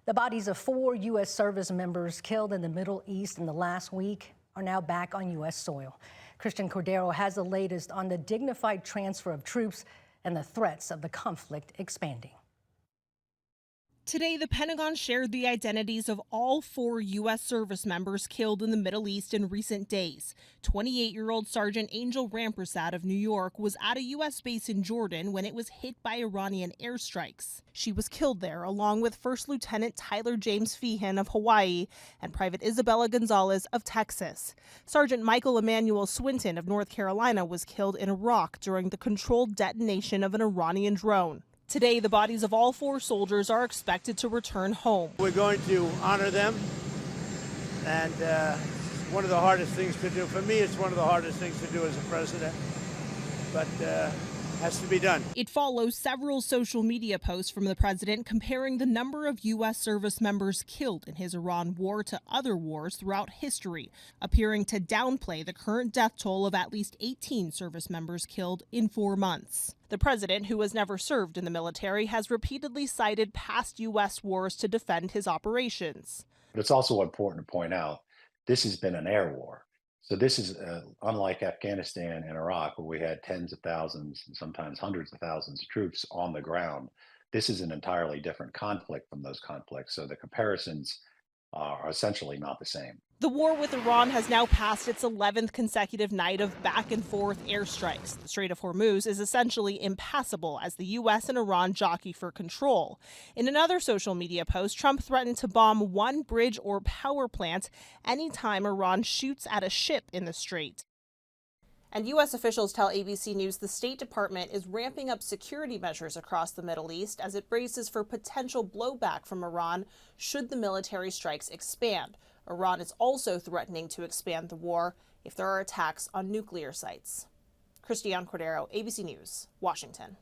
The bodies of 4 U.S. service members killed in the Middle East in the last week are now back on U.S. soil. Christian Cordero has the latest on the dignified transfer of troops and the threats of the conflict expanding. Today, the Pentagon shared the identities of all 4 U.S. service members killed in the Middle East in recent days. 28-year-old Sergeant Angel Rampersad of New York was at a U.S. base in Jordan when it was hit by Iranian airstrikes. She was killed there, along with First Lieutenant Tyler James Feehan of Hawaii and Private Isabella Gonzalez of Texas. Sergeant Michael Emmanuel Swinton of North Carolina was killed in Iraq during the controlled detonation of an Iranian drone. Today, the bodies of all 4 soldiers are expected to return home. We're going to honor them, and one of the hardest things to do. For me, it's one of the hardest things to do as a president, but has to be done. It follows several social media posts from the president comparing the number of U.S. service members killed in his Iran war to other wars throughout history, appearing to downplay the current death toll of at least 18 service members killed in 4 months. The president, who has never served in the military, has repeatedly cited past U.S. wars to defend his operations. But it's also important to point out this has been an air war. So this is unlike Afghanistan and Iraq, where we had tens of thousands and sometimes hundreds of thousands of troops on the ground. This is an entirely different conflict from those conflicts. So the comparisons are essentially not the same. The war with Iran has now passed its 11th consecutive night of back-and-forth airstrikes. The Strait of Hormuz is essentially impassable as the U.S. and Iran jockey for control. In another social media post, Trump threatened to bomb one bridge or power plant anytime Iran shoots at a ship in the strait. And U.S. officials tell ABC News the State Department is ramping up security measures across the Middle East as it braces for potential blowback from Iran should the military strikes expand. Iran is also threatening to expand the war if there are attacks on nuclear sites. Christian Cordero, ABC News, Washington.